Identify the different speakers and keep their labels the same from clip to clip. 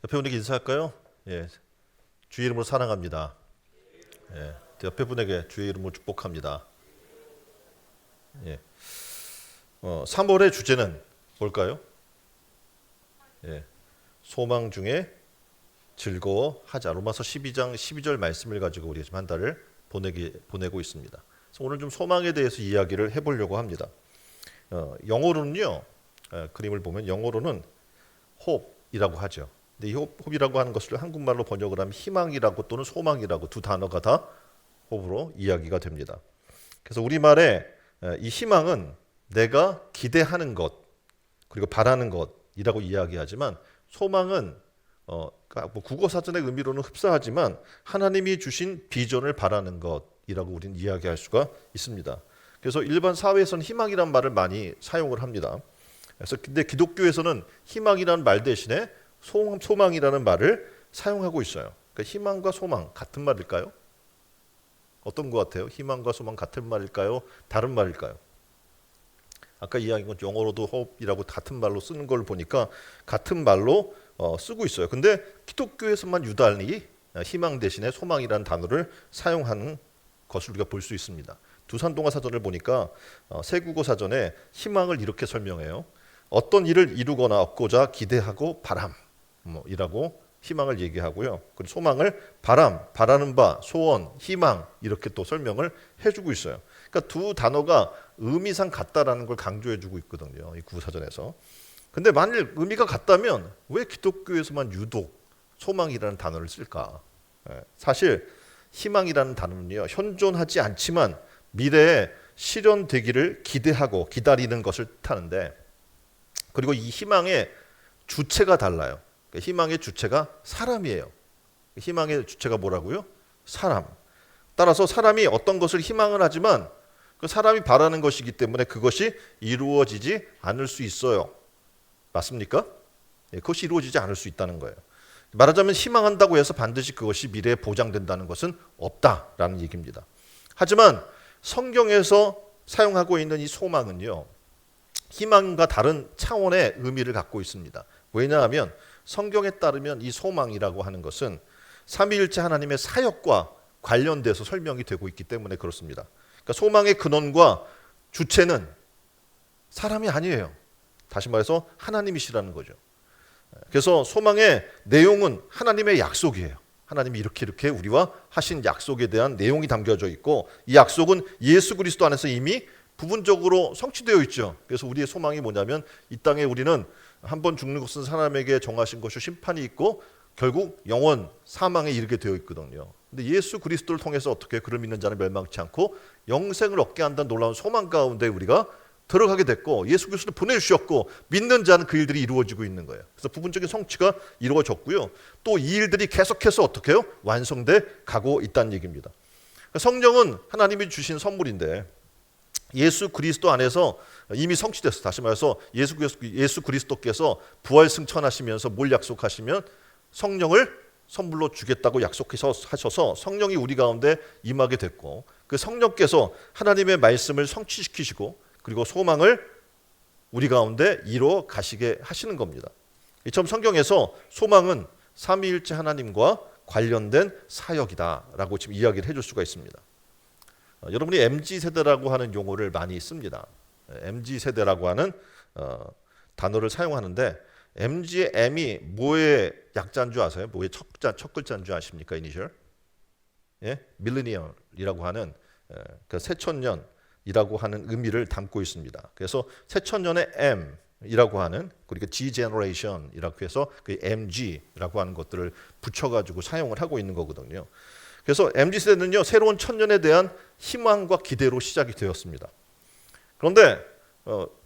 Speaker 1: 옆에 분에게 인사할까요? 예, 주의 이름으로 사랑합니다. 예, 옆에 분에게 주의 이름으로 축복합니다. 예, 3월의 주제는 뭘까요? 예, 소망 중에 즐거워하자. 로마서 12장 12절 말씀을 가지고 우리 지금 한 달을 보내고 있습니다. 그래서 오늘 좀 소망에 대해서 이야기를 해보려고 합니다. 영어로는요, 그림을 보면 영어로는 hope이라고 하죠. 근데 이 hope이라고 하는 것을 한국말로 번역을 하면 희망이라고 또는 소망이라고 두 단어가 다 hope로 이야기가 됩니다. 그래서 우리말에 이 희망은 내가 기대하는 것 그리고 바라는 것이라고 이야기하지만 소망은 그러니까 뭐 국어 사전의 의미로는 흡사하지만 하나님이 주신 비전을 바라는 것이라고 우리는 이야기할 수가 있습니다. 그래서 일반 사회에서는 희망이란 말을 많이 사용을 합니다. 그래서 근데 기독교에서는 희망이라는 말 대신에 소망이라는 말을 사용하고 있어요. 그러니까 희망과 소망 같은 말일까요? 어떤 것 같아요? 희망과 소망 같은 말일까요? 다른 말일까요? 아까 이야기한 건 영어로도 hope이라고 같은 말로 쓰는 걸 보니까 같은 말로 쓰고 있어요. 근데 기독교에서만 유달리 희망 대신에 소망이라는 단어를 사용하는 것을 우리가 볼 수 있습니다. 두산동화 사전을 보니까 세국어 사전에 희망을 이렇게 설명해요. 어떤 일을 이루거나 얻고자 기대하고 바람이라고 희망을 얘기하고요. 그리고 소망을 바라는 바, 소원, 희망 이렇게 또 설명을 해주고 있어요. 그러니까 두 단어가 의미상 같다라는 걸 강조해주고 있거든요. 이 구사전에서. 근데 만일 의미가 같다면 왜 기독교에서만 유독 소망이라는 단어를 쓸까? 사실 희망이라는 단어는요, 현존하지 않지만 미래에 실현되기를 기대하고 기다리는 것을 뜻하는데, 그리고 이 희망의 주체가 달라요. 희망의 주체가 사람이에요. 희망의 주체가 뭐라고요? 사람. 따라서 사람이 어떤 것을 희망을 하지만 그 사람이 바라는 것이기 때문에 그것이 이루어지지 않을 수 있어요. 맞습니까? 그것이 이루어지지 않을 수 있다는 거예요. 말하자면 희망한다고 해서 반드시 그것이 미래에 보장된다는 것은 없다라는 얘기입니다. 하지만 성경에서 사용하고 있는 이 소망은요, 희망과 다른 차원의 의미를 갖고 있습니다. 왜냐하면 성경에 따르면 이 소망이라고 하는 것은 삼위일체 하나님의 사역과 관련돼서 설명이 되고 있기 때문에 그렇습니다. 그러니까 소망의 근원과 주체는 사람이 아니에요. 다시 말해서 하나님이시라는 거죠. 그래서 소망의 내용은 하나님의 약속이에요. 하나님이 이렇게 우리와 하신 약속에 대한 내용이 담겨져 있고, 이 약속은 예수 그리스도 안에서 이미 부분적으로 성취되어 있죠. 그래서 우리의 소망이 뭐냐면 이 땅에 우리는 한 번 죽는 것은 사람에게 정하신 것이 심판이 있고 결국 영원 사망에 이르게 되어 있거든요. 근데 예수 그리스도를 통해서 어떻게 그를 믿는 자는 멸망치 않고 영생을 얻게 한다는 놀라운 소망 가운데 우리가 들어가게 됐고, 예수 그리스도를 보내주셨고 믿는 자는 그 일들이 이루어지고 있는 거예요. 그래서 부분적인 성취가 이루어졌고요. 또 이 일들이 계속해서 어떻게 해요? 완성돼 가고 있다는 얘기입니다. 성령은 하나님이 주신 선물인데 예수 그리스도 안에서 이미 성취됐어. 다시 말해서 예수 그리스도께서 부활 승천하시면서 뭘 약속하시면 성령을 선물로 주겠다고 약속하셔서 성령이 우리 가운데 임하게 됐고, 그 성령께서 하나님의 말씀을 성취시키시고 그리고 소망을 우리 가운데 이루어 가시게 하시는 겁니다. 이처럼 성경에서 소망은 삼위일체 하나님과 관련된 사역이다라고 지금 이야기를 해줄 수가 있습니다. 여러분이 MZ세대라고 하는 용어를 많이 씁니다. MZ세대라고 하는 단어를 사용하는데, MZ의 M이 뭐의 약자인 줄 아세요? 뭐의 첫 글자인 줄 아십니까? 이니셜? 예? 밀레니얼이라고 하는 그 새천년이라고 하는 의미를 담고 있습니다. 그래서 새천년의 M이라고 하는, 그리고 G generation이라고 해서 그 MG라고 하는 것들을 붙여가지고 사용을 하고 있는 거거든요. 그래서 MZ세대는요, 새로운 천년에 대한 희망과 기대로 시작이 되었습니다. 그런데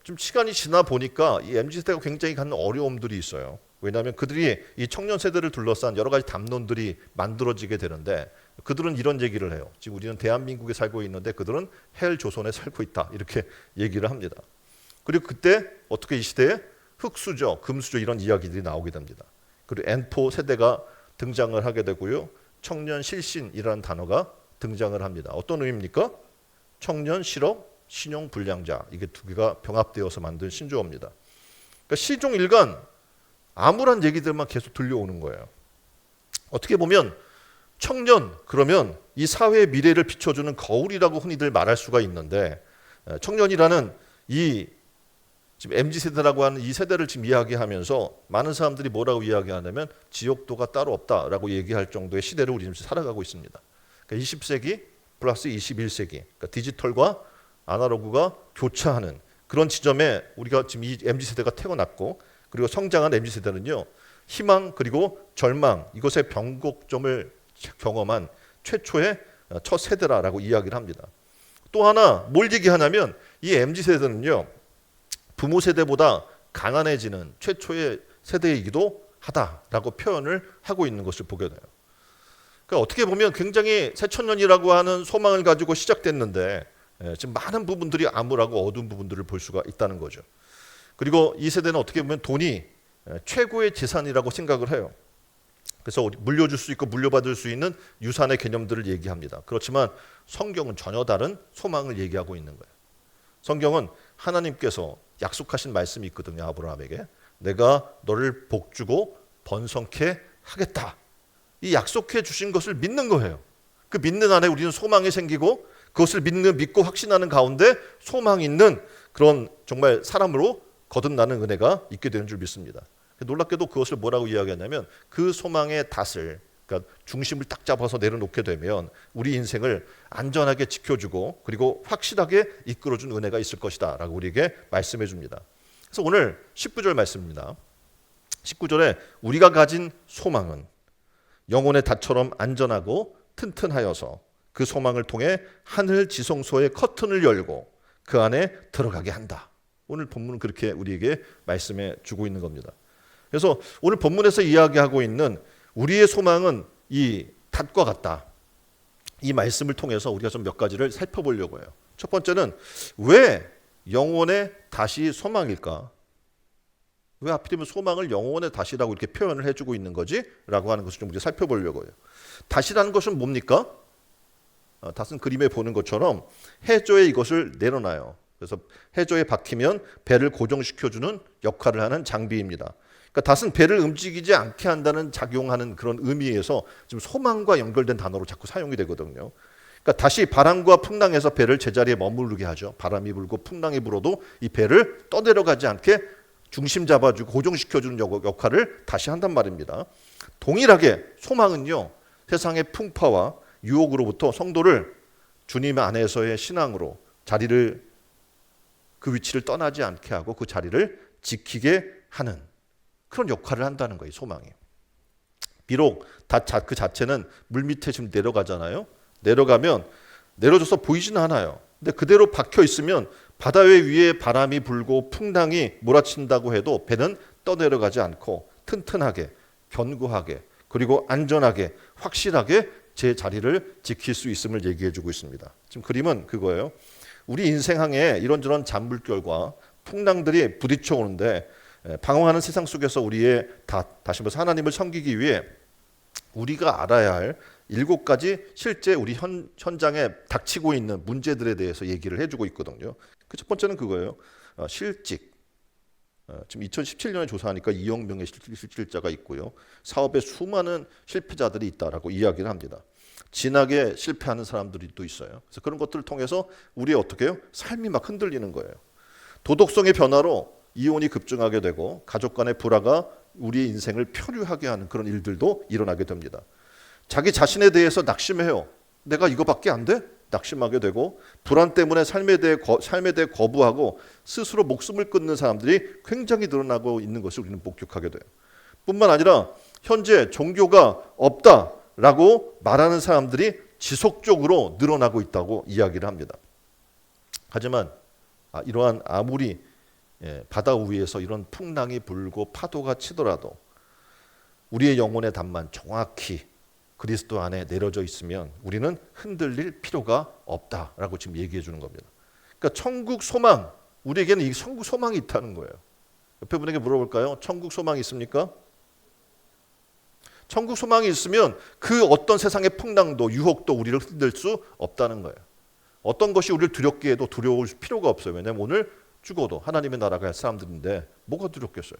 Speaker 1: 좀 시간이 지나 보니까 이 MZ세대가 굉장히 갖는 어려움들이 있어요. 왜냐하면 그들이 이 청년 세대를 둘러싼 여러 가지 담론들이 만들어지게 되는데, 그들은 이런 얘기를 해요. 지금 우리는 대한민국에 살고 있는데 그들은 헬 조선에 살고 있다, 이렇게 얘기를 합니다. 그리고 그때 어떻게 이 시대에 흑수저, 금수저 이런 이야기들이 나오게 됩니다. 그리고 N4 세대가 등장을 하게 되고요. 청년 실신이라는 단어가 등장을 합니다. 어떤 의미입니까? 청년 실업 신용 불량자, 이게 두 개가 병합되어서 만든 신조어입니다. 그러니까 시종일관 암울한 얘기들만 계속 들려오는 거예요. 어떻게 보면 청년 그러면 이 사회의 미래를 비춰주는 거울이라고 흔히들 말할 수가 있는데, 청년이라는 이 지금 MZ세대라고 하는 이 세대를 지금 이야기하면서 많은 사람들이 뭐라고 이야기하냐면 지옥도가 따로 없다라고 얘기할 정도의 시대를 우리 지금 살아가고 있습니다. 그러니까 20세기 플러스 21세기, 그러니까 디지털과 아날로그가 교차하는 그런 지점에 우리가 지금 이 MZ세대가 태어났고, 그리고 성장한 MZ세대는요, 희망 그리고 절망 이것의 변곡점을 경험한 최초의 첫 세대라고 이야기를 합니다. 또 하나 뭘 얘기하냐면 이 MZ세대는요, 부모 세대보다 가난해지는 최초의 세대이기도 하다라고 표현을 하고 있는 것을 보게 돼요. 그러니까 어떻게 보면 굉장히 새천년이라고 하는 소망을 가지고 시작됐는데 지금 많은 부분들이 암울하고 어두운 부분들을 볼 수가 있다는 거죠. 그리고 이 세대는 어떻게 보면 돈이 최고의 재산이라고 생각을 해요. 그래서 물려줄 수 있고 물려받을 수 있는 유산의 개념들을 얘기합니다. 그렇지만 성경은 전혀 다른 소망을 얘기하고 있는 거예요. 성경은 하나님께서 약속하신 말씀이 있거든요. 아브라함에게 내가 너를 복주고 번성케 하겠다. 이 약속해 주신 것을 믿는 거예요. 그 믿는 안에 우리는 소망이 생기고 그것을 믿고 확신하는 가운데 소망이 있는 그런 정말 사람으로 거듭나는 은혜가 있게 되는 줄 믿습니다. 놀랍게도 그것을 뭐라고 이야기하냐면 그 소망의 닷을, 그러니까 중심을 딱 잡아서 내려놓게 되면 우리 인생을 안전하게 지켜주고 그리고 확실하게 이끌어준 은혜가 있을 것이다 라고 우리에게 말씀해 줍니다. 그래서 오늘 19절 말씀입니다. 19절에 우리가 가진 소망은 영혼의 닷처럼 안전하고 튼튼하여서 그 소망을 통해 하늘 지성소의 커튼을 열고 그 안에 들어가게 한다. 오늘 본문은 그렇게 우리에게 말씀해 주고 있는 겁니다. 그래서 오늘 본문에서 이야기하고 있는 우리의 소망은 이 닷과 같다. 이 말씀을 통해서 우리가 좀 몇 가지를 살펴보려고 해요. 첫 번째는 왜 영혼의 닷이 소망일까? 왜 하필이면 소망을 영혼의 닷이라고 이렇게 표현을 해주고 있는 거지? 라고 하는 것을 좀 우리가 살펴보려고 해요. 닷이라는 것은 뭡니까? 닷은 그림에 보는 것처럼 해저에 이것을 내려놔요. 그래서 해저에 박히면 배를 고정시켜주는 역할을 하는 장비입니다. 그러니까 닷은 배를 움직이지 않게 한다는 작용하는 그런 의미에서 지금 소망과 연결된 단어로 자꾸 사용이 되거든요. 그러니까 다시 바람과 풍랑에서 배를 제자리에 머무르게 하죠. 바람이 불고 풍랑이 불어도 이 배를 떠내려가지 않게 중심 잡아주고 고정시켜주는 역할을 다시 한단 말입니다. 동일하게 소망은요, 세상의 풍파와 유혹으로부터 성도를 주님 안에서의 신앙으로 그 위치를 떠나지 않게 하고 그 자리를 지키게 하는 그런 역할을 한다는 거예요. 소망이. 비록 그 자체는 물 밑에 지금 내려가잖아요. 내려가면 내려져서 보이지는 않아요. 근데 그대로 박혀 있으면 바다 위에 바람이 불고 풍랑이 몰아친다고 해도 배는 떠내려가지 않고 튼튼하게, 견고하게, 그리고 안전하게, 확실하게 제 자리를 지킬 수 있음을 얘기해 주고 있습니다. 지금 그림은 그거예요. 우리 인생항에 이런저런 잔물결과 풍랑들이 부딪혀 오는데 방황하는 세상 속에서 우리의 다시 말해서 하나님을 섬기기 위해 우리가 알아야 할 7가지 실제 우리 현장에 닥치고 있는 문제들에 대해서 얘기를 해주고 있거든요. 그 첫 번째는 그거예요. 실직. 지금 2017년에 조사하니까 2억 명의 실직자가 있고요. 사업에 수많은 실패자들이 있다라고 이야기를 합니다. 진하게 실패하는 사람들이 또 있어요. 그래서 그런 것들을 통해서 우리의 어떻게 해요? 삶이 막 흔들리는 거예요. 도덕성의 변화로 이혼이 급증하게 되고 가족 간의 불화가 우리의 인생을 표류하게 하는 그런 일들도 일어나게 됩니다. 자기 자신에 대해서 낙심해요. 내가 이거밖에 안 돼? 낙심하게 되고 불안 때문에 삶에 대해 거부하고 스스로 목숨을 끊는 사람들이 굉장히 늘어나고 있는 것을 우리는 목격하게 돼요. 뿐만 아니라 현재 종교가 없다라고 말하는 사람들이 지속적으로 늘어나고 있다고 이야기를 합니다. 하지만 이러한 아무리 바다 위에서 이런 풍랑이 불고 파도가 치더라도 우리의 영혼의 닷만 정확히 그리스도 안에 내려져 있으면 우리는 흔들릴 필요가 없다라고 지금 얘기해 주는 겁니다. 그러니까 천국 소망, 우리에게는 이 천국 소망이 있다는 거예요. 옆에 분에게 물어볼까요? 천국 소망이 있습니까? 천국 소망이 있으면 그 어떤 세상의 풍랑도 유혹도 우리를 흔들 수 없다는 거예요. 어떤 것이 우리를 두렵게 해도 두려울 필요가 없어요. 왜냐하면 오늘 죽어도 하나님의 나라가 할 사람들인데 뭐가 두렵겠어요?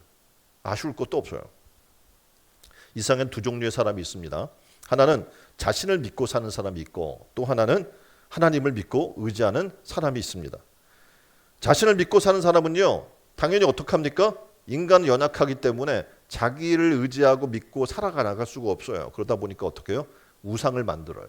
Speaker 1: 아쉬울 것도 없어요. 이 세상엔 두 종류의 사람이 있습니다. 하나는 자신을 믿고 사는 사람이 있고 또 하나는 하나님을 믿고 의지하는 사람이 있습니다. 자신을 믿고 사는 사람은요, 당연히 어떡합니까? 인간은 연약하기 때문에 자기를 의지하고 믿고 살아가 나갈 수가 없어요. 그러다 보니까 어떻게 해요? 우상을 만들어요.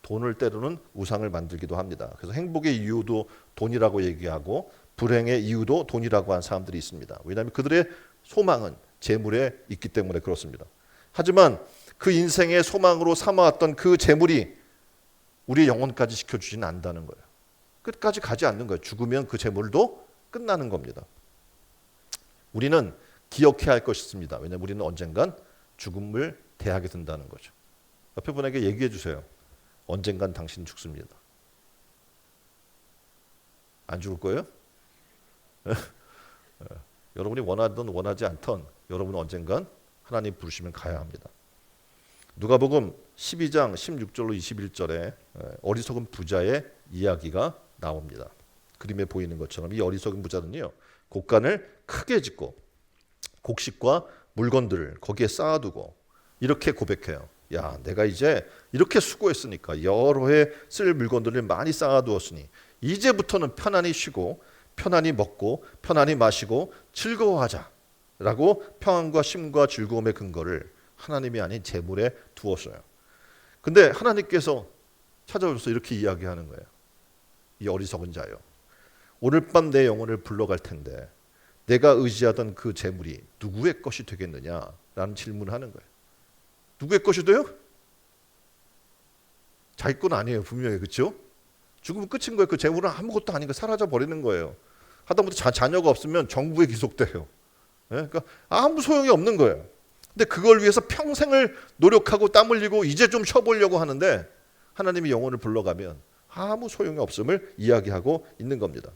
Speaker 1: 돈을 때로는 우상을 만들기도 합니다. 그래서 행복의 이유도 돈이라고 얘기하고 불행의 이유도 돈이라고 하는 사람들이 있습니다. 왜냐하면 그들의 소망은 재물에 있기 때문에 그렇습니다. 하지만 그 인생의 소망으로 삼아왔던 그 재물이 우리의 영혼까지 지켜주지는 않는다는 거예요. 끝까지 가지 않는 거예요. 죽으면 그 재물도 끝나는 겁니다. 우리는 기억해야 할 것이 있습니다. 왜냐하면 우리는 언젠간 죽음을 대하게 된다는 거죠. 옆에 분에게 얘기해 주세요. 언젠간 당신 죽습니다. 안 죽을 거예요? 여러분이 원하든 원하지 않던 여러분은 언젠간 하나님 부르시면 가야 합니다. 누가복음 12장 16절로 21절에 어리석은 부자의 이야기가 나옵니다. 그림에 보이는 것처럼 이 어리석은 부자는요, 곡간을 크게 짓고 곡식과 물건들을 거기에 쌓아두고 이렇게 고백해요. 야, 내가 이제 이렇게 수고했으니까 여러 해 쓸 물건들을 많이 쌓아두었으니 이제부터는 편안히 쉬고 편안히 먹고 편안히 마시고 즐거워하자라고 평안과 쉼과 즐거움의 근거를 하나님이 아닌 재물에 두었어요. 근데 하나님께서 찾아오셔서 이렇게 이야기하는 거예요. 이 어리석은 자요, 오늘 밤 내 영혼을 불러갈 텐데 내가 의지하던 그 재물이 누구의 것이 되겠느냐라는 질문을 하는 거예요. 누구의 것이 돼요? 자기 건 아니에요, 분명히. 그렇죠? 죽으면 끝인 거예요. 그 재물은 아무것도 아닌 거 사라져 버리는 거예요. 하다못해 자녀가 없으면 정부에 기속돼요. 그러니까 아무 소용이 없는 거예요. 근데 그걸 위해서 평생을 노력하고 땀 흘리고 이제 좀 쉬어보려고 하는데 하나님이 영혼을 불러가면 아무 소용이 없음을 이야기하고 있는 겁니다.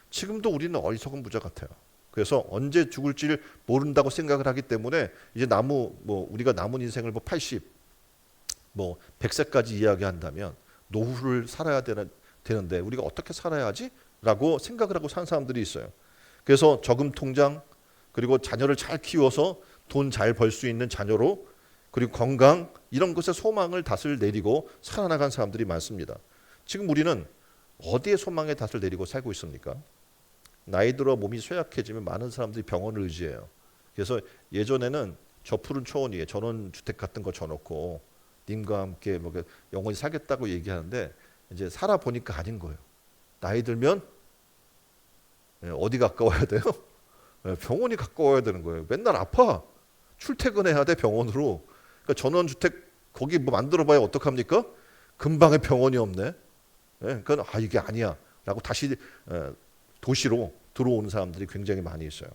Speaker 1: 지금도 우리는 어리석은 부자 같아요. 그래서 언제 죽을지를 모른다고 생각을 하기 때문에 이제 우리가 남은 인생을 80, 100세까지 이야기한다면 노후를 살아야 되는데 우리가 어떻게 살아야 하지? 라고 생각을 하고 사는 사람들이 있어요. 그래서 저금 통장, 그리고 자녀를 잘 키워서 돈 잘 벌 수 있는 자녀로, 그리고 건강, 이런 것에 소망을 닷을 내리고 살아나간 사람들이 많습니다. 지금 우리는 어디에 소망의 닷을 내리고 살고 있습니까? 나이 들어 몸이 쇠약해지면 많은 사람들이 병원을 의지해요. 그래서 예전에는 저 푸른 초원 위에 전원주택 같은 거 져놓고 님과 함께 영원히 살겠다고 얘기하는데 이제 살아보니까 아닌 거예요. 나이 들면 어디 가까워야 돼요? 병원이 가까워야 되는 거예요. 맨날 아파. 출퇴근해야 돼, 병원으로. 그러니까 전원주택 거기 만들어봐야 어떡합니까? 근방에 병원이 없네. 그러니까 이게 아니야 라고 다시 도시로 들어오는 사람들이 굉장히 많이 있어요.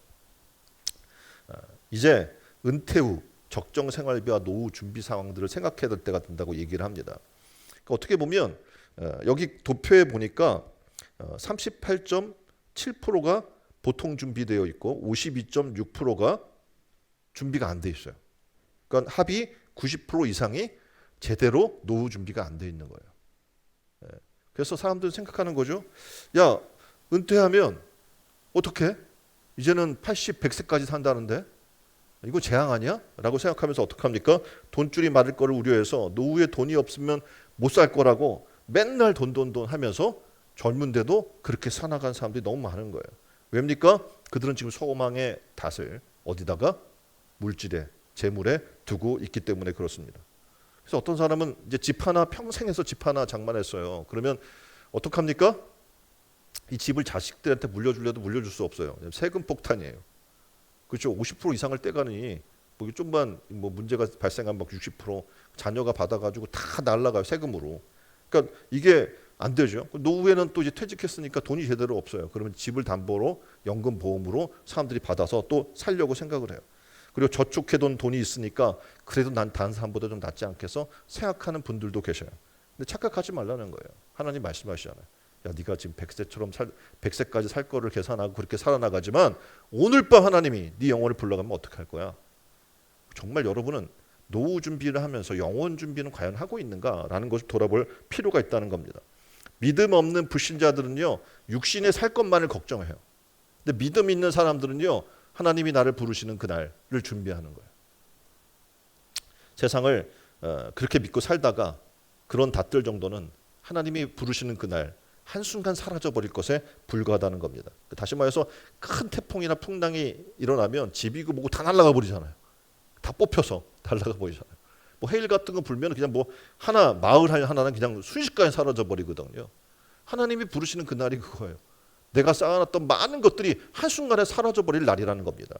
Speaker 1: 이제 은퇴 후 적정 생활비와 노후 준비 상황들을 생각해야 될 때가 된다고 얘기를 합니다. 그러니까 어떻게 보면 여기 도표에 보니까 38.7%가 보통 준비되어 있고 52.6%가 준비가 안 돼 있어요. 그러니까 합이 90% 이상이 제대로 노후 준비가 안 돼 있는 거예요. 그래서 사람들은 생각하는 거죠. 야, 은퇴하면 어떻게? 이제는 80, 100세까지 산다는데 이거 재앙 아니야? 라고 생각하면서 어떡합니까? 돈줄이 마를 거를 우려해서 노후에 돈이 없으면 못 살 거라고 맨날 돈 하면서 젊은데도 그렇게 살아간 사람들이 너무 많은 거예요. 왜입니까? 그들은 지금 소망의 닷을 어디다가? 물질에, 재물에 두고 있기 때문에 그렇습니다. 그래서 어떤 사람은 이제 집 하나 평생에서 집 하나 장만했어요. 그러면 어떡합니까? 이 집을 자식들한테 물려주려도 물려줄 수 없어요. 세금 폭탄이에요. 그렇죠? 50% 이상을 떼가니 좀만 문제가 발생하면 60% 자녀가 받아가지고 다 날라가요, 세금으로. 그러니까 이게 안 되죠. 노후에는 또 이제 퇴직했으니까 돈이 제대로 없어요. 그러면 집을 담보로 연금 보험으로 사람들이 받아서 또 살려고 생각을 해요. 그리고 저축해둔 돈이 있으니까 그래도 난 다른 사람보다 좀 낫지 않겠어 생각하는 분들도 계셔요. 근데 착각하지 말라는 거예요. 하나님 말씀하시잖아요. 야, 네가 지금 100세까지 살 거를 계산하고 그렇게 살아나가지만 오늘 밤 하나님이 네 영혼을 불러가면 어떻게 할 거야? 정말 여러분은 노후 준비를 하면서 영혼 준비는 과연 하고 있는가라는 것을 돌아볼 필요가 있다는 겁니다. 믿음 없는 불신자들은요, 육신에 살 것만을 걱정해요. 근데 믿음 있는 사람들은요, 하나님이 나를 부르시는 그날을 준비하는 거예요. 세상을 그렇게 믿고 살다가 그런 닷들 정도는 하나님이 부르시는 그날 한순간 사라져버릴 것에 불과하다는 겁니다. 다시 말해서 큰 태풍이나 풍랑이 일어나면 집이고 뭐고 다 날아가 버리잖아요. 다 뽑혀서 날아가 버리잖아요. 뭐 해일 같은 거 불면 그냥 뭐 하나 마을 하나는 그냥 순식간에 사라져 버리거든요. 하나님이 부르시는 그날이 그거예요. 내가 쌓아놨던 많은 것들이 한순간에 사라져 버릴 날이라는 겁니다.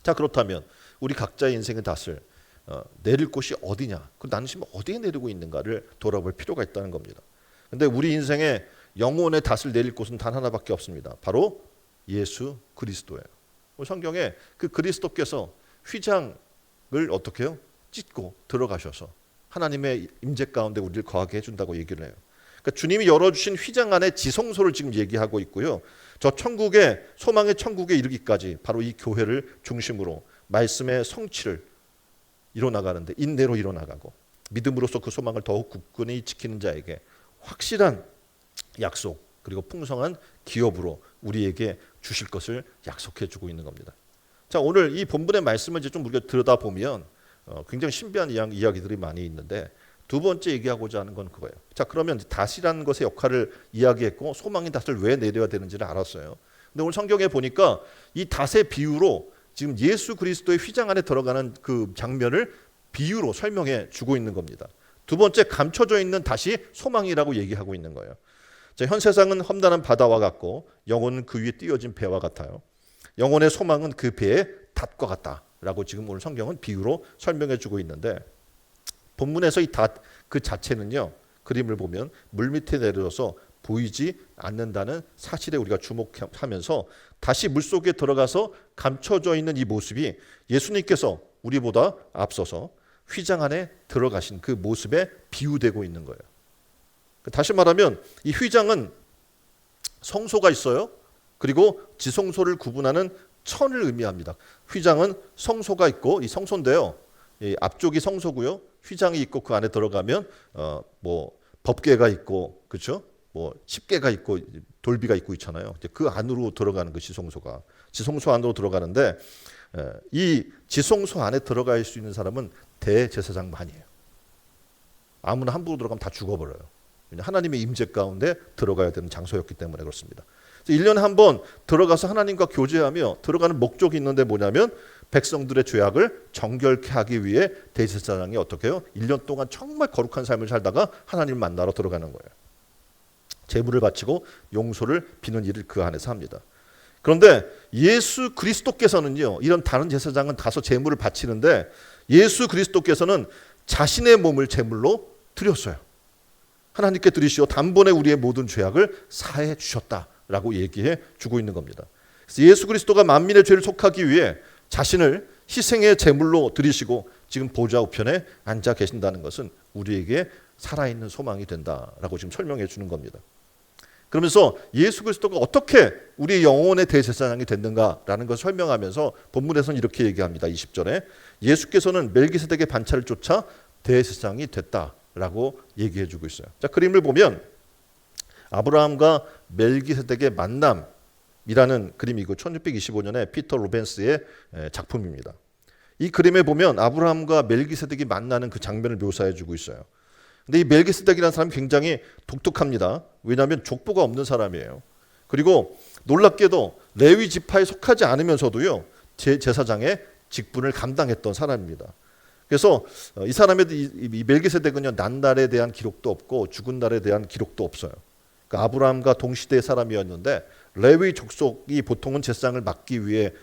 Speaker 1: 자, 그렇다면 우리 각자의 인생의 닷을 내릴 곳이 어디냐? 나는 지금 어디에 내리고 있는가를 돌아볼 필요가 있다는 겁니다. 근데 우리 인생의 영혼의 닷을 내릴 곳은 단 하나밖에 없습니다. 바로 예수 그리스도예요. 성경에 그 그리스도께서 휘장을 어떻게 해요? 찢고 들어가셔서 하나님의 임재 가운데 우리를 거하게 해준다고 얘기를 해요. 그러니까 주님이 열어주신 휘장 안에 지성소를 지금 얘기하고 있고요. 저 천국의 소망의 천국에 이르기까지 바로 이 교회를 중심으로 말씀의 성취를 이뤄나가는데 인내로 이뤄나가고 믿음으로써 그 소망을 더욱 굳건히 지키는 자에게 확실한 약속 그리고 풍성한 기업으로 우리에게 주실 것을 약속해 주고 있는 겁니다. 자, 오늘 이 본문의 말씀을 이제 좀 우리가 들여다보면 굉장히 신비한 이야기들이 많이 있는데 두 번째 얘기하고자 하는 건 그거예요. 자, 그러면 닷이라는 것의 역할을 이야기했고 소망의 닷을 왜 내려야 되는지를 알았어요. 근데 오늘 성경에 보니까 이 닷의 비유로 지금 예수 그리스도의 휘장 안에 들어가는 그 장면을 비유로 설명해 주고 있는 겁니다. 두 번째, 감춰져 있는 닷이 소망이라고 얘기하고 있는 거예요. 자, 현 세상은 험난한 바다와 같고 영혼은 그 위에 띄어진 배와 같아요. 영혼의 소망은 그 배의 닷과 같다라고 지금 오늘 성경은 비유로 설명해 주고 있는데 본문에서 이 닷 그 자체는요, 그림을 보면 물 밑에 내려서 보이지 않는다는 사실에 우리가 주목하면서 다시 물속에 들어가서 감춰져 있는 이 모습이 예수님께서 우리보다 앞서서 휘장 안에 들어가신 그 모습에 비유되고 있는 거예요. 다시 말하면 이 휘장은 성소가 있어요. 그리고 지성소를 구분하는 천을 의미합니다. 휘장은 성소가 있고 이 성소인데요. 이 앞쪽이 성소고요. 휘장이 있고 그 안에 들어가면 뭐 법궤가 있고 그렇죠? 뭐 십궤가 있고 돌비가 있고 있잖아요. 그 안으로 들어가는 그 지성소가 지성소 안으로 들어가는데 이 지성소 안에 들어갈 수 있는 사람은 대제사장만이에요. 아무나 함부로 들어가면 다 죽어버려요. 하나님의 임재 가운데 들어가야 되는 장소였기 때문에 그렇습니다. 1년에 한 번 들어가서 하나님과 교제하며 들어가는 목적이 있는데 뭐냐면 백성들의 죄악을 정결케 하기 위해 대제사장이 어떻게 해요? 1년 동안 정말 거룩한 삶을 살다가 하나님을 만나러 들어가는 거예요. 제물을 바치고 용서를 비는 일을 그 안에서 합니다. 그런데 예수 그리스도께서는요, 이런 다른 제사장은 가서 제물을 바치는데 예수 그리스도께서는 자신의 몸을 제물로 드렸어요. 하나님께 드리시어 단번에 우리의 모든 죄악을 사해 주셨다라고 얘기해 주고 있는 겁니다. 그래서 예수 그리스도가 만민의 죄를 속하기 위해 자신을 희생의 제물로 드리시고 지금 보좌 우편에 앉아 계신다는 것은 우리에게 살아있는 소망이 된다라고 지금 설명해 주는 겁니다. 그러면서 예수 그리스도가 어떻게 우리 영혼의 대제사장이 됐는가라는 것을 설명하면서 본문에서는 이렇게 얘기합니다. 20절에 예수께서는 멜기세덱의 반차를 쫓아 대제사장이 됐다라고 얘기해 주고 있어요. 자, 그림을 보면 아브라함과 멜기세덱의 만남이라는 그림이고 1625년에 피터 로벤스의 작품입니다. 이 그림에 보면 아브라함과 멜기세덱이 만나는 그 장면을 묘사해 주고 있어요. 근데 이 멜기세덱이라는 사람이 굉장히 독특합니다. 왜냐하면 족보가 없는 사람이에요. 그리고 놀랍게도 레위 지파에 속하지 않으면서도요, 제사장의 직분을 감당했던 사람입니다. 그래서 이 사람의 이 멜기세덱은요, 난 날에 대한 기록도 없고 죽은 날에 대한 기록도 없어요. 그러니까 아브라함과 동시대의 사람이었는데 레위 족속이 보통은 제사장을 맡기 위해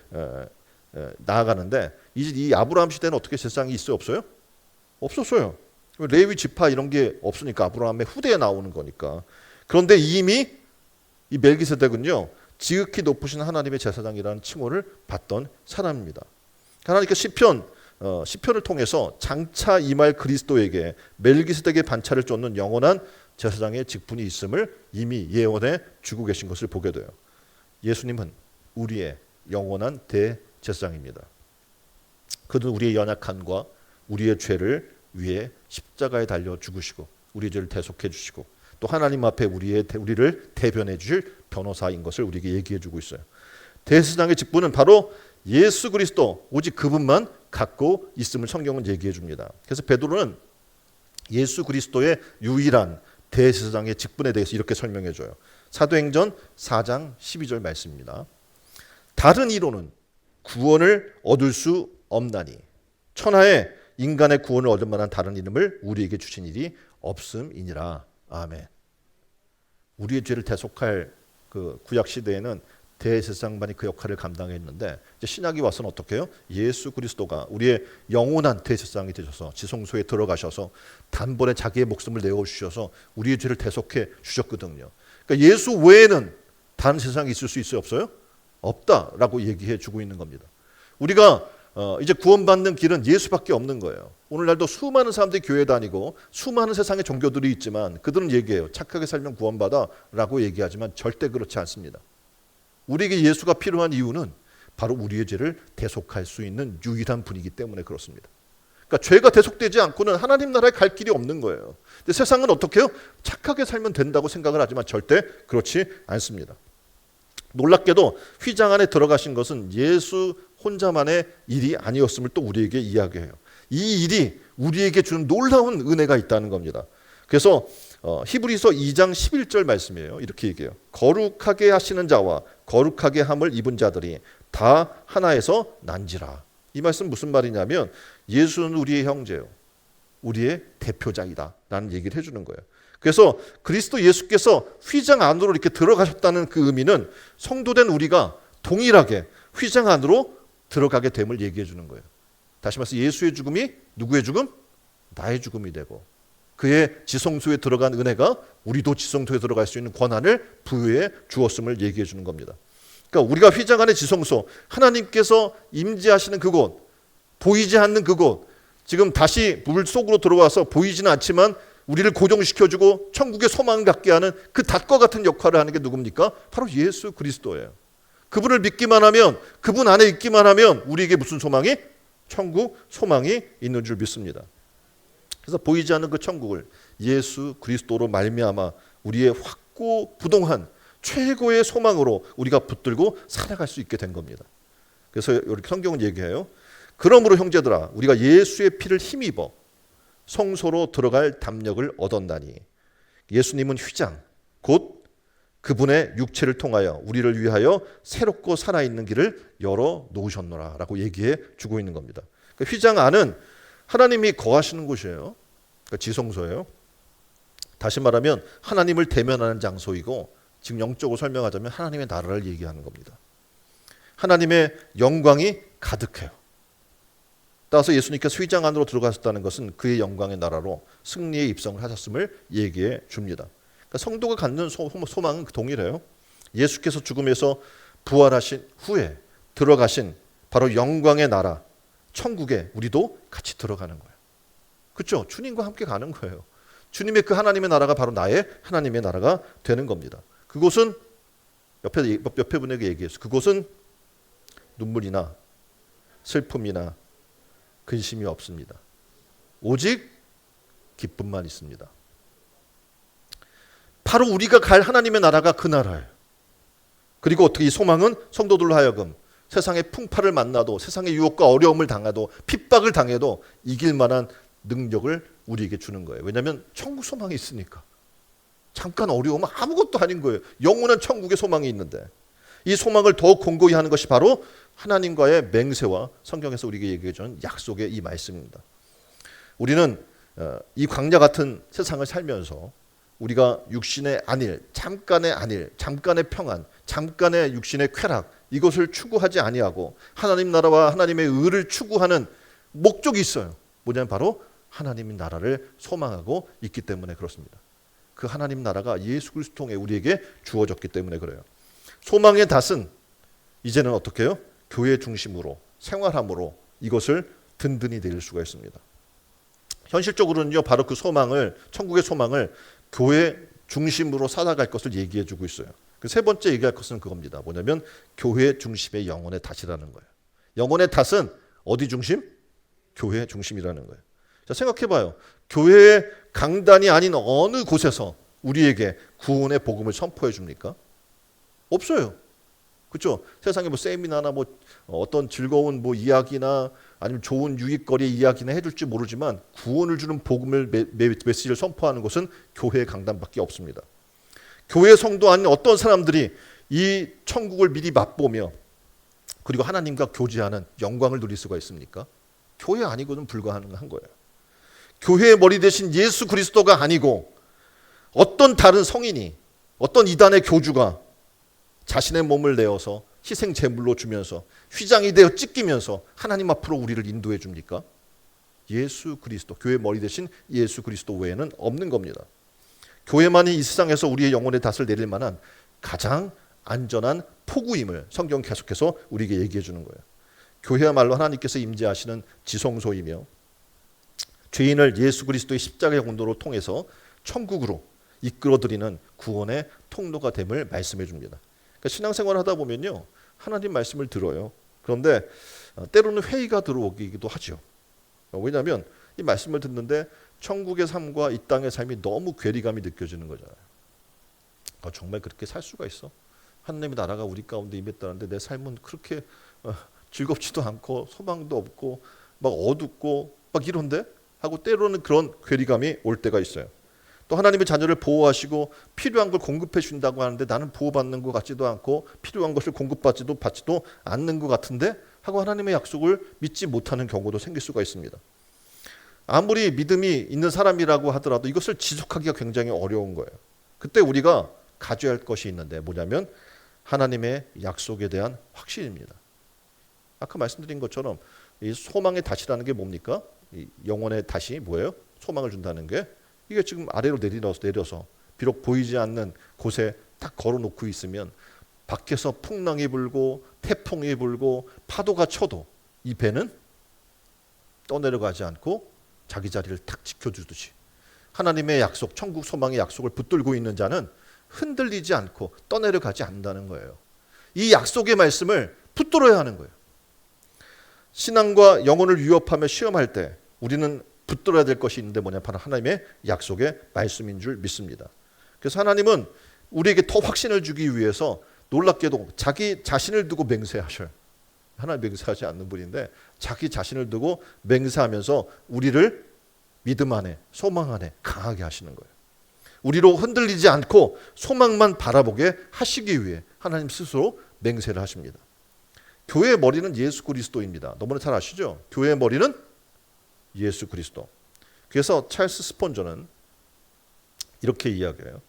Speaker 1: 나아가는데 이 아브라함 시대는 어떻게 제사장이 있어요, 없어요? 없었어요. 레위 지파 이런 게 없으니까 아브라함의 후대에 나오는 거니까. 그런데 이미 이 멜기세덱은요, 지극히 높으신 하나님의 제사장이라는 칭호를 받던 사람입니다. 하나님께 시편을 통해서 장차 임할 그리스도에게 멜기세덱의 반차를 쫓는 영원한 제사장의 직분이 있음을 이미 예언해 주고 계신 것을 보게 돼요. 예수님은 우리의 영원한 대제사장입니다. 그는 우리의 연약함과 우리의 죄를 위해 십자가에 달려 죽으시고 우리의 죄를 대속해 주시고 또 하나님 앞에 우리를 대변해 주실 변호사인 것을 우리에게 얘기해 주고 있어요. 대제사장의 직분은 바로 예수 그리스도 오직 그분만 갖고 있음을 성경은 얘기해 줍니다. 그래서 베드로는 예수 그리스도의 유일한 대제사장의 직분에 대해서 이렇게 설명해 줘요. 사도행전 4장 12절 말씀입니다. 다른 이로는 구원을 얻을 수 없나니 천하에 인간의 구원을 얻을 만한 다른 이름을 우리에게 주신 일이 없음이니라. 아멘. 우리의 죄를 대속할 그 구약 시대에는 대제사장만이 그 역할을 감당했는데 이제 신약이 와서는 어떻게 해요? 예수 그리스도가 우리의 영원한 대제사장이 되셔서 지성소에 들어가셔서 단번에 자기의 목숨을 내어주셔서 우리의 죄를 대속해 주셨거든요. 그러니까 예수 외에는 다른 세상이 있을 수 있어요? 없어요? 없다라고 얘기해 주고 있는 겁니다. 우리가 이제 구원받는 길은 예수밖에 없는 거예요. 오늘날도 수많은 사람들이 교회 다니고 수많은 세상의 종교들이 있지만 그들은 얘기해요. 착하게 살면 구원받아 라고 얘기하지만 절대 그렇지 않습니다. 우리에게 예수가 필요한 이유는 바로 우리의 죄를 대속할 수 있는 유일한 분이기 때문에 그렇습니다. 그러니까 죄가 대속되지 않고는 하나님 나라에 갈 길이 없는 거예요. 근데 세상은 어떻게 해요? 착하게 살면 된다고 생각을 하지만 절대 그렇지 않습니다. 놀랍게도 휘장 안에 들어가신 것은 예수 혼자만의 일이 아니었음을 또 우리에게 이야기해요. 이 일이 우리에게 주는 놀라운 은혜가 있다는 겁니다. 그래서 히브리서 2장 11절 말씀이에요. 이렇게 얘기해요. 거룩하게 하시는 자와 거룩하게 함을 입은 자들이 다 하나에서 난지라. 이 말씀 무슨 말이냐면 예수는 우리의 형제요. 우리의 대표자이다 라는 얘기를 해주는 거예요. 그래서 그리스도 예수께서 휘장 안으로 이렇게 들어가셨다는 그 의미는 성도된 우리가 동일하게 휘장 안으로 들어가게 됨을 얘기해 주는 거예요. 다시 말해서 예수의 죽음이 누구의 죽음? 나의 죽음이 되고 그의 지성소에 들어간 은혜가 우리도 지성소에 들어갈 수 있는 권한을 부여해 주었음을 얘기해 주는 겁니다. 그러니까 우리가 휘장 안의 지성소, 하나님께서 임재하시는 그곳, 보이지 않는 그곳, 지금 다시 물 속으로 들어와서 보이지는 않지만 우리를 고정시켜주고 천국의 소망을 갖게 하는 그 닷과 같은 역할을 하는 게 누굽니까? 바로 예수 그리스도예요. 그분을 믿기만 하면, 그분 안에 있기만 하면 우리에게 무슨 소망이? 천국 소망이 있는 줄 믿습니다. 그래서 보이지 않는 그 천국을 예수 그리스도로 말미암아 우리의 확고부동한 최고의 소망으로 우리가 붙들고 살아갈 수 있게 된 겁니다. 그래서 이렇게 성경은 얘기해요. 그러므로 형제들아 우리가 예수의 피를 힘입어 성소로 들어갈 담력을 얻었나니 예수님은 휘장 곧 그분의 육체를 통하여 우리를 위하여 새롭고 살아있는 길을 열어 놓으셨노라 라고 얘기해 주고 있는 겁니다. 그러니까 휘장 안은 하나님이 거하시는 곳이에요. 그러니까 지성소예요. 다시 말하면 하나님을 대면하는 장소이고 지금 영적으로 설명하자면 하나님의 나라를 얘기하는 겁니다. 하나님의 영광이 가득해요. 따라서 예수님께서 휘장 안으로 들어가셨다는 것은 그의 영광의 나라로 승리에 입성을 하셨음을 얘기해 줍니다. 그러니까 성도가 갖는 소망은 동일해요. 예수께서 죽음에서 부활하신 후에 들어가신 바로 영광의 나라, 천국에 우리도 같이 들어가는 거예요. 그렇죠? 주님과 함께 가는 거예요. 주님의 그 하나님의 나라가 바로 나의 하나님의 나라가 되는 겁니다. 그곳은 옆에 분에게 얘기했어요. 그곳은 눈물이나 슬픔이나 근심이 없습니다. 오직 기쁨만 있습니다. 바로 우리가 갈 하나님의 나라가 그 나라예요. 그리고 어떻게 이 소망은 성도들로 하여금 세상의 풍파를 만나도 세상의 유혹과 어려움을 당해도 핍박을 당해도 이길 만한 능력을 우리에게 주는 거예요. 왜냐하면 천국 소망이 있으니까. 잠깐 어려우면 아무것도 아닌 거예요. 영원한 천국의 소망이 있는데 이 소망을 더욱 공고히 하는 것이 바로 하나님과의 맹세와 성경에서 우리에게 얘기해 주는 약속의 이 말씀입니다. 우리는 이 광야 같은 세상을 살면서 우리가 육신의 안일, 잠깐의 평안, 잠깐의 육신의 쾌락 이것을 추구하지 아니하고 하나님 나라와 하나님의 의를 추구하는 목적이 있어요. 뭐냐면 바로 하나님의 나라를 소망하고 있기 때문에 그렇습니다. 그 하나님 나라가 예수 그리스도 통해 우리에게 주어졌기 때문에 그래요. 소망의 닷은 이제는 어떻게 해요? 교회 중심으로 생활함으로 이것을 든든히 내릴 수가 있습니다. 현실적으로는요, 바로 그 소망을, 천국의 소망을 교회 중심으로 살아갈 것을 얘기해 주고 있어요. 그 세 번째 얘기할 것은 그겁니다. 뭐냐면 교회 중심의 영혼의 닷이라는 거예요. 영혼의 닷은 어디 중심? 교회 중심이라는 거예요. 자, 생각해봐요. 교회의 강단이 아닌 어느 곳에서 우리에게 구원의 복음을 선포해 줍니까? 없어요. 그렇죠? 세상에 뭐 세미나나 뭐 어떤 즐거운 뭐 이야기나 아니면 좋은 유익거리 이야기나 해줄지 모르지만 구원을 주는 복음을 메시지를 선포하는 것은 교회 강단밖에 없습니다. 교회 성도 아닌 어떤 사람들이 이 천국을 미리 맛보며 그리고 하나님과 교제하는 영광을 누릴 수가 있습니까? 교회 아니고는 불가능한 거예요. 교회의 머리 대신 예수 그리스도가 아니고 어떤 다른 성인이, 어떤 이단의 교주가 자신의 몸을 내어서 희생 제물로 주면서 휘장이 되어 찢기면서 하나님 앞으로 우리를 인도해 줍니까? 예수 그리스도, 교회의 머리 대신 예수 그리스도 외에는 없는 겁니다. 교회만이 이 세상에서 우리의 영혼의 닷을 내릴 만한 가장 안전한 포구임을 성경 계속해서 우리에게 얘기해 주는 거예요. 교회야말로 하나님께서 임재하시는 지성소이며 죄인을 예수 그리스도의 십자가의 공로로 통해서 천국으로 이끌어들이는 구원의 통로가 됨을 말씀해 줍니다. 그러니까 신앙생활을 하다 보면요, 하나님 말씀을 들어요. 그런데 때로는 회의가 들어오기도 하죠. 왜냐하면 이 말씀을 듣는데 천국의 삶과 이 땅의 삶이 너무 괴리감이 느껴지는 거잖아요. 정말 그렇게 살 수가 있어? 하나님의 나라가 우리 가운데 임했다는데 내 삶은 그렇게 즐겁지도 않고 소망도 없고 막 어둡고 막 이런데? 하고 때로는 그런 괴리감이 올 때가 있어요. 또 하나님의 자녀를 보호하시고 필요한 걸 공급해 준다고 하는데 나는 보호받는 것 같지도 않고 필요한 것을 받지도 않는 것 같은데 하고 하나님의 약속을 믿지 못하는 경우도 생길 수가 있습니다. 아무리 믿음이 있는 사람이라고 하더라도 이것을 지속하기가 굉장히 어려운 거예요. 그때 우리가 가져야 할 것이 있는데 뭐냐면 하나님의 약속에 대한 확신입니다. 아까 말씀드린 것처럼 이 소망의 닷이라는 게 뭡니까? 이 영혼의 닷이 뭐예요? 소망을 준다는 게 이게 지금 아래로 내려서 비록 보이지 않는 곳에 딱 걸어놓고 있으면 밖에서 풍랑이 불고 태풍이 불고 파도가 쳐도 이 배는 떠내려가지 않고 자기 자리를 탁 지켜주듯이 하나님의 약속, 천국 소망의 약속을 붙들고 있는 자는 흔들리지 않고 떠내려가지 않는다는 거예요. 이 약속의 말씀을 붙들어야 하는 거예요. 신앙과 영혼을 위협하며 시험할 때 우리는 붙들어야 될 것이 있는데 뭐냐, 바로 하나님의 약속의 말씀인 줄 믿습니다. 그래서 하나님은 우리에게 더 확신을 주기 위해서 놀랍게도 자기 자신을 두고 맹세하셔요. 하나님 맹세하지 않는 분인데 자기 자신을 두고 맹세하면서 우리를 믿음 안에, 소망 안에 강하게 하시는 거예요. 우리로 흔들리지 않고 소망만 바라보게 하시기 위해 하나님 스스로 맹세를 하십니다. 교회의 머리는 예수 그리스도입니다. 너무나 잘 아시죠? 교회의 머리는 예수 그리스도. 그래서 찰스 스폰저는 이렇게 이야기해요.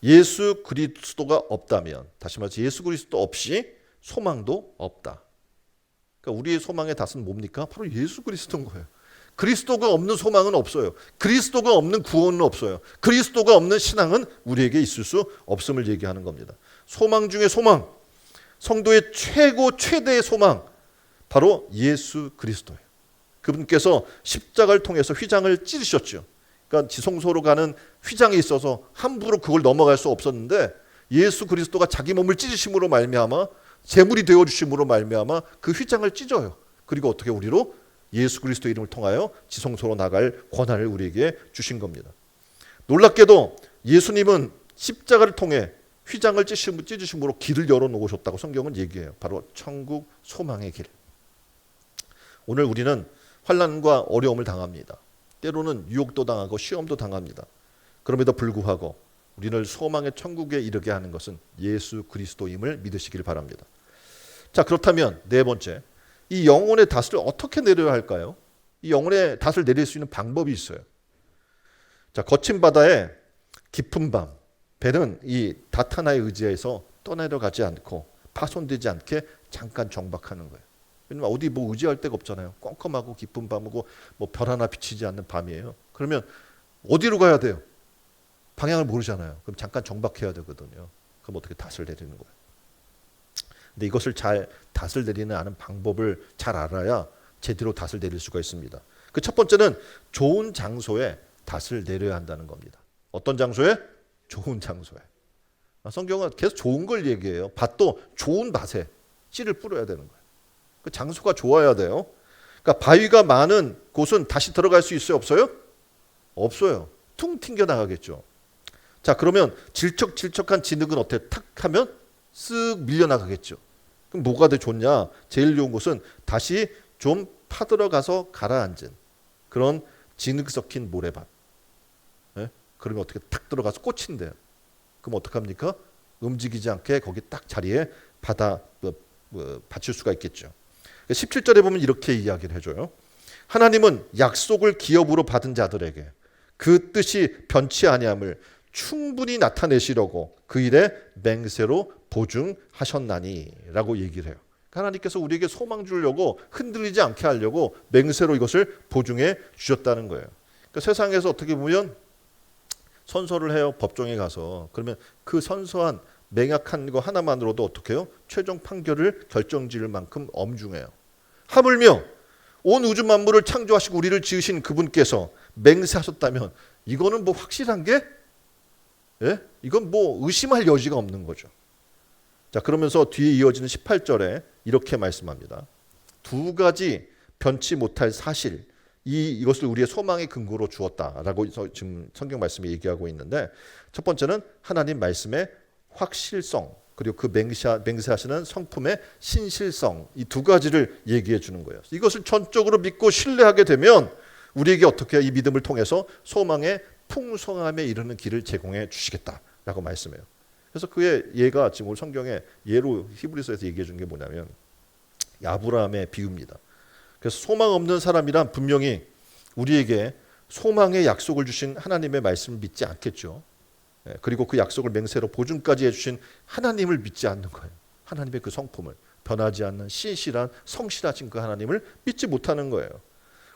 Speaker 1: 예수 그리스도가 없다면, 다시 말해서 예수 그리스도 없이 소망도 없다. 그러니까 우리의 소망의 닷은 뭡니까? 바로 예수 그리스도인 거예요. 그리스도가 없는 소망은 없어요. 그리스도가 없는 구원은 없어요. 그리스도가 없는 신앙은 우리에게 있을 수 없음을 얘기하는 겁니다. 소망 중에 소망, 성도의 최대의 소망, 바로 예수 그리스도예요. 그분께서 십자가를 통해서 휘장을 찢으셨죠. 그러니까 지성소로 가는 휘장이 있어서 함부로 그걸 넘어갈 수 없었는데 예수 그리스도가 자기 몸을 찢으심으로 말미암아 제물이 되어주심으로 말미암아 그 휘장을 찢어요. 그리고 어떻게 우리로 예수 그리스도 이름을 통하여 지성소로 나갈 권한을 우리에게 주신 겁니다. 놀랍게도 예수님은 십자가를 통해 휘장을 찢으심으로 길을 열어놓으셨다고 성경은 얘기해요. 바로 천국 소망의 길. 오늘 우리는 환난과 어려움을 당합니다. 때로는 유혹도 당하고 시험도 당합니다. 그럼에도 불구하고 우리를 소망의 천국에 이르게 하는 것은 예수 그리스도임을 믿으시길 바랍니다. 자, 그렇다면 네 번째, 이 영혼의 닷을 어떻게 내려야 할까요? 이 영혼의 닷을 내릴 수 있는 방법이 있어요. 자, 거친 바다에 깊은 밤, 배는 이 닷 하나에 의지해서 떠내려가지 않고 파손되지 않게 잠깐 정박하는 거예요. 왜냐면 어디 뭐 의지할 데가 없잖아요. 껌껌하고 깊은 밤이고 뭐 별 하나 비치지 않는 밤이에요. 그러면 어디로 가야 돼요? 방향을 모르잖아요. 그럼 잠깐 정박해야 되거든요. 그럼 어떻게 닷을 내리는 거예요? 근데 이것을 잘 닷을 내리는 아는 방법을 잘 알아야 제대로 닷을 내릴 수가 있습니다. 그 첫 번째는 좋은 장소에 닷을 내려야 한다는 겁니다. 어떤 장소에? 좋은 장소에. 성경은 계속 좋은 걸 얘기해요. 밭도 좋은 밭에 씨를 뿌려야 되는 거예요. 그 장소가 좋아야 돼요. 그러니까 바위가 많은 곳은 다시 들어갈 수 있어요? 없어요? 없어요. 퉁 튕겨 나가겠죠. 자, 그러면 질척질척한 진흙은 어때? 탁 하면 쓱 밀려나가겠죠. 그럼 뭐가 더 좋냐? 제일 좋은 것은 다시 좀 파들어가서 가라앉은 그런 진흙 섞인 모래밭. 예? 그러면 어떻게 탁 들어가서 꽂힌대요. 그럼 어떡합니까? 움직이지 않게 거기 딱 자리에 받칠 수가 있겠죠. 17절에 보면 이렇게 이야기를 해줘요. 하나님은 약속을 기업으로 받은 자들에게 그 뜻이 변치 아니함을 충분히 나타내시려고 그 일에 맹세로 보증하셨나니 라고 얘기를 해요. 하나님께서 우리에게 소망 주려고 흔들리지 않게 하려고 맹세로 이것을 보증해 주셨다는 거예요. 그러니까 세상에서 어떻게 보면 선서를 해요. 법정에 가서. 그러면 그 선서한 맹약한 거 하나만으로도 어떻게 해요? 최종 판결을 결정지을 만큼 엄중해요. 하물며 온 우주 만물을 창조하시고 우리를 지으신 그분께서 맹세하셨다면 이거는 뭐 확실한 게 이건 뭐 의심할 여지가 없는 거죠. 자, 그러면서 뒤에 이어지는 18절에 이렇게 말씀합니다. 두 가지 변치 못할 사실, 이것을 우리의 소망의 근거로 주었다라고 지금 성경 말씀이 얘기하고 있는데, 첫 번째는 하나님 말씀의 확실성, 그리고 그 맹세하시는 성품의 신실성, 이 두 가지를 얘기해 주는 거예요. 이것을 전적으로 믿고 신뢰하게 되면 우리에게 어떻게 이 믿음을 통해서 소망의 풍성함에 이르는 길을 제공해 주시겠다라고 말씀해요. 그래서 그의 예가 지금 오늘 성경에 예로 히브리서에서 얘기해 준 게 뭐냐면 아브라함의 비유입니다. 그래서 소망 없는 사람이란 분명히 우리에게 소망의 약속을 주신 하나님의 말씀을 믿지 않겠죠. 그리고 그 약속을 맹세로 보증까지 해주신 하나님을 믿지 않는 거예요. 하나님의 그 성품을, 변하지 않는 신실한 성실하신 그 하나님을 믿지 못하는 거예요.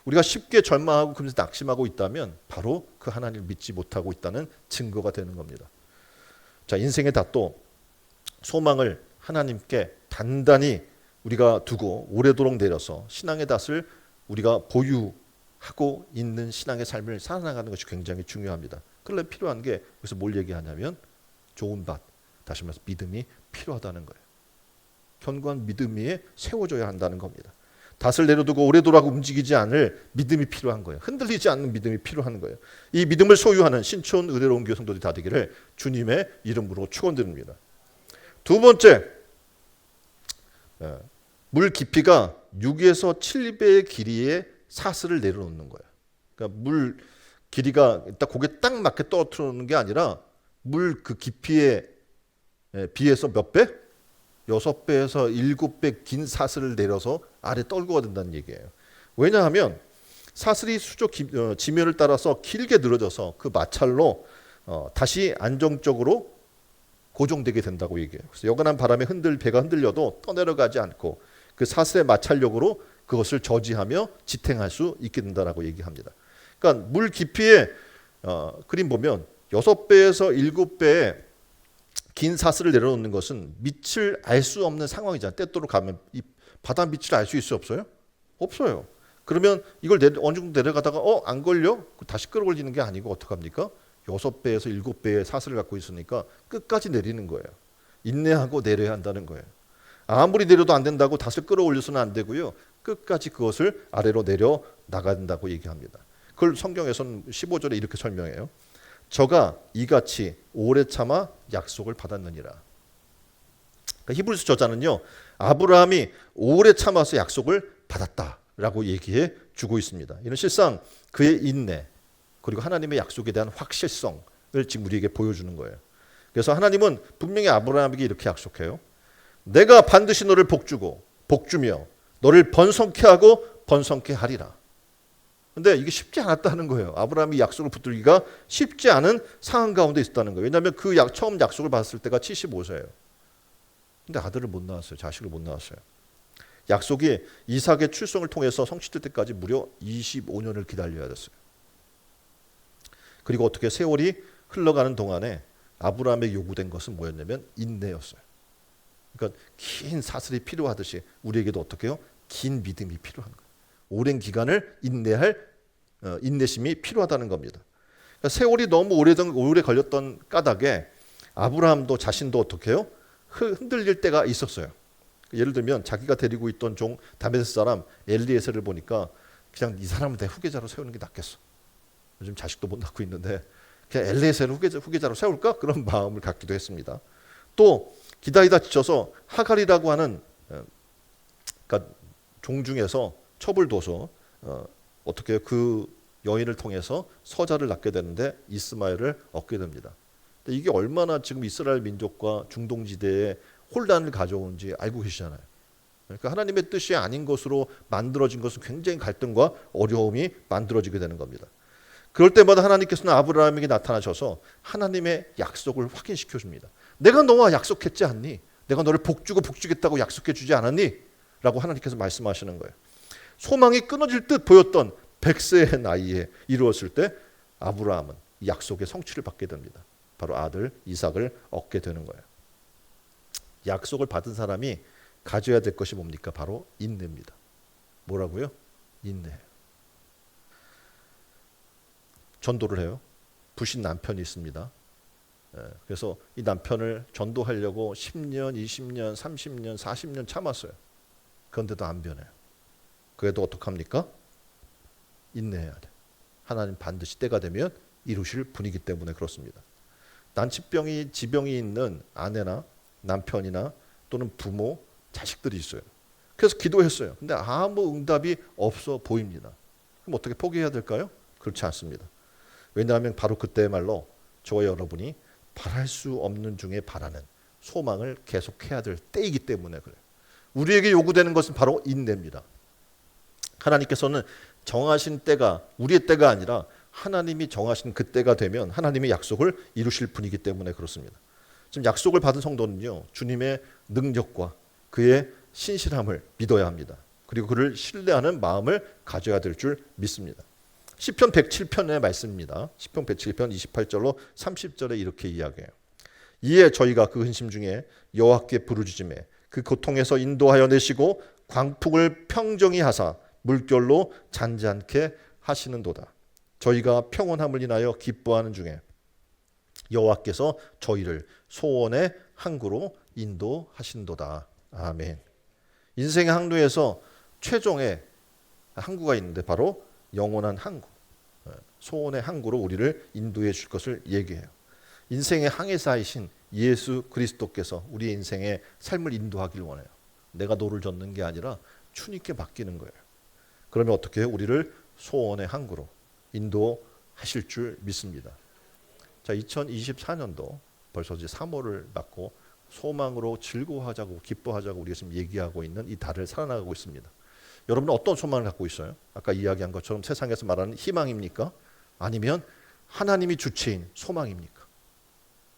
Speaker 1: 우리가 쉽게 절망하고 그러면서 낙심하고 있다면 바로 그 하나님을 믿지 못하고 있다는 증거가 되는 겁니다. 자, 인생의 닷도 소망을 하나님께 단단히 우리가 두고 오래도록 내려서 신앙의 닷을 우리가 보유하고 있는 신앙의 삶을 살아나가는 것이 굉장히 중요합니다. 그런데 필요한 게 그래서 뭘 얘기하냐면 좋은 밭, 다시 말해서 믿음이 필요하다는 거예요. 견고한 믿음 위에 세워져야 한다는 겁니다. 닷을 내려두고 오래도록 움직이지 않을 믿음이 필요한 거예요. 흔들리지 않는 믿음이 필요한 거예요. 이 믿음을 소유하는 신촌 의대로운 교회 성도들이 다 되기를 주님의 이름으로 축원드립니다. 두 번째, 물 깊이가 6에서 7배의 길이의 사슬을 내려놓는 거예요. 그러니까 물 길이가 딱 고개 딱 맞게 떨어뜨리는 게 아니라 물 그 깊이에 비해서 몇 배? 6배에서 7배 긴 사슬을 내려서 아래 떨구어야 된다는 얘기예요. 왜냐하면 사슬이 수조 지면을 따라서 길게 늘어져서 그 마찰로 다시 안정적으로 고정되게 된다고 얘기해요. 그래서 여간한 바람에 배가 흔들려도 떠내려가지 않고 그 사슬의 마찰력으로 그것을 저지하며 지탱할 수 있게 된다라고 얘기합니다. 그러니까 물 깊이의 그림 보면 6배에서 7배의 긴 사슬을 내려놓는 것은 밑을 알 수 없는 상황이잖아요. 때때로 가면 이 바다 밑을 알 수 있어요, 없어요? 없어요. 그러면 이걸 어느 정도 내려가다가 안 걸려? 다시 끌어올리는 게 아니고 어떡합니까? 6배에서 7배의 사슬을 갖고 있으니까 끝까지 내리는 거예요. 인내하고 내려야 한다는 거예요. 아무리 내려도 안 된다고 닷을 끌어올려서는 안 되고요. 끝까지 그것을 아래로 내려 나가야 된다고 얘기합니다. 그걸 성경에서는 15절에 이렇게 설명해요. 저가 이같이 오래 참아 약속을 받았느니라. 그러니까 히브리서 저자는요, 아브라함이 오래 참아서 약속을 받았다라고 얘기해 주고 있습니다. 이는 실상 그의 인내 그리고 하나님의 약속에 대한 확실성을 지금 우리에게 보여주는 거예요. 그래서 하나님은 분명히 아브라함에게 이렇게 약속해요. 내가 반드시 너를 복주며 너를 번성케 하고 번성케 하리라. 근데 이게 쉽지 않았다는 거예요. 아브라함이 약속을 붙들기가 쉽지 않은 상황 가운데 있었다는 거예요. 왜냐하면 그 처음 약속을 받았을 때가 75세예요. 근데 아들을 못 낳았어요. 자식을 못 낳았어요. 약속이 이삭의 출생을 통해서 성취될 때까지 무려 25년을 기다려야 됐어요. 그리고 어떻게 세월이 흘러가는 동안에 아브라함에게 요구된 것은 뭐였냐면 인내였어요. 그러니까 긴 사슬이 필요하듯이 우리에게도 어떻게 해요? 긴 믿음이 필요한 거예요. 오랜 기간을 인내할 인내심이 필요하다는 겁니다. 그러니까 세월이 너무 오래 걸렸던 까닭에 아브라함도 자신도 어떻게 해요? 흔들릴 때가 있었어요. 예를 들면 자기가 데리고 있던 종 다메섹 사람 엘리에셀을 보니까 그냥 이 사람을 내 후계자로 세우는 게 낫겠어. 요즘 자식도 못 낳고 있는데 그냥 엘리에셀을 후계자로 세울까? 그런 마음을 갖기도 했습니다. 또 기다리다 지쳐서 하갈이라고 하는 그러니까 종중에서 첩을 둬서 어떻게 그 여인을 통해서 서자를 낳게 되는데 이스마엘을 얻게 됩니다. 근데 이게 얼마나 지금 이스라엘 민족과 중동지대에 혼란을 가져오는지 알고 계시잖아요. 그러니까 하나님의 뜻이 아닌 것으로 만들어진 것은 굉장히 갈등과 어려움이 만들어지게 되는 겁니다. 그럴 때마다 하나님께서는 아브라함에게 나타나셔서 하나님의 약속을 확인시켜 줍니다. 내가 너와 약속했지 않니? 내가 너를 복주고 복주겠다고 약속해 주지 않았니? 라고 하나님께서 말씀하시는 거예요. 소망이 끊어질 듯 보였던 100세의 나이에 이루었을 때 아브라함은 약속의 성취를 받게 됩니다. 바로 아들 이삭을 얻게 되는 거예요. 약속을 받은 사람이 가져야 될 것이 뭡니까? 바로 인내입니다. 뭐라고요? 인내. 전도를 해요. 부신 남편이 있습니다. 그래서 이 남편을 전도하려고 10년, 20년, 30년, 40년 참았어요. 그런데도 안 변해요. 그래도 어떡합니까? 인내해야 돼. 하나님 반드시 때가 되면 이루실 분이기 때문에 그렇습니다. 난치병이 지병이 있는 아내나 남편이나 또는 부모, 자식들이 있어요. 그래서 기도했어요. 근데 아무 응답이 없어 보입니다. 그럼 어떻게 포기해야 될까요? 그렇지 않습니다. 왜냐하면 바로 그때야말로 저와 여러분이 바랄 수 없는 중에 바라는 소망을 계속해야 될 때이기 때문에 그래요. 우리에게 요구되는 것은 바로 인내입니다. 하나님께서는 정하신 때가 우리의 때가 아니라 하나님이 정하신 그 때가 되면 하나님의 약속을 이루실 분이기 때문에 그렇습니다. 지금 약속을 받은 성도는요, 주님의 능력과 그의 신실함을 믿어야 합니다. 그리고 그를 신뢰하는 마음을 가져야 될 줄 믿습니다. 시편 107편의 말씀입니다. 시편 107편 28절로 30절에 이렇게 이야기해요. 이에 저희가 그 근심 중에 여호와께 부르짖음에 그 고통에서 인도하여 내시고 광풍을 평정히 하사 물결로 잔잔케 하시는도다. 저희가 평온함을 인하여 기뻐하는 중에 여호와께서 저희를 소원의 항구로 인도하신도다. 아멘. 인생의 항로에서 최종의 항구가 있는데 바로 영원한 항구, 소원의 항구로 우리를 인도해 줄 것을 얘기해요. 인생의 항해사이신 예수 그리스도께서 우리의 인생의 삶을 인도하길 원해요. 내가 노를 젓는 게 아니라 주님께 맡기는 거예요. 그러면 어떻게 해요? 우리를 소원의 항구로 인도하실 줄 믿습니다. 자, 2024년도 벌써 이제 3월을 맞고 소망으로 즐거워하자고 기뻐하자고 우리가 지금 얘기하고 있는 이 달을 살아나가고 있습니다. 여러분은 어떤 소망을 갖고 있어요? 아까 이야기한 것처럼 세상에서 말하는 희망입니까? 아니면 하나님이 주체인 소망입니까?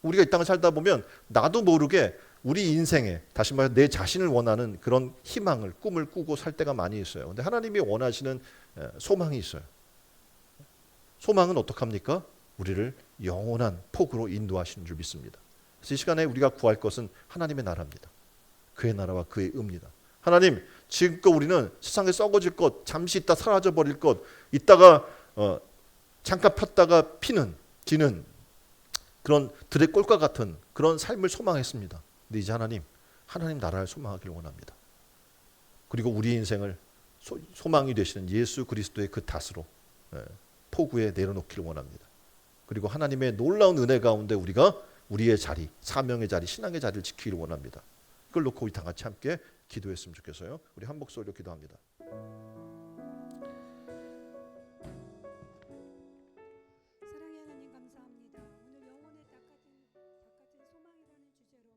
Speaker 1: 우리가 이 땅을 살다 보면 나도 모르게 우리 인생에 다시 말해 내 자신을 원하는 그런 희망을 꿈을 꾸고 살 때가 많이 있어요. 근데 하나님이 원하시는 소망이 있어요. 소망은 어떡합니까? 우리를 영원한 복으로 인도하시는 줄 믿습니다. 그래서 이 시간에 우리가 구할 것은 하나님의 나라입니다. 그의 나라와 그의 의입니다. 하나님, 지금껏 우리는 세상에 썩어질 것, 잠시 있다 사라져 버릴 것, 있다가 잠깐 폈다가 지는 그런 들의 꼴과 같은 그런 삶을 소망했습니다. 근데 이제 하나님 나라를 소망하길 원합니다. 그리고 우리 인생을 소망이 되시는 예수 그리스도의 그 탓으로 포구에 내려놓기를 원합니다. 그리고 하나님의 놀라운 은혜 가운데 우리가 우리의 자리, 사명의 자리, 신앙의 자리를 지키기를 원합니다. 그걸 놓고 우리 다 같이 함께 기도했으면 좋겠어요. 우리 한 목소리로 기도합니다.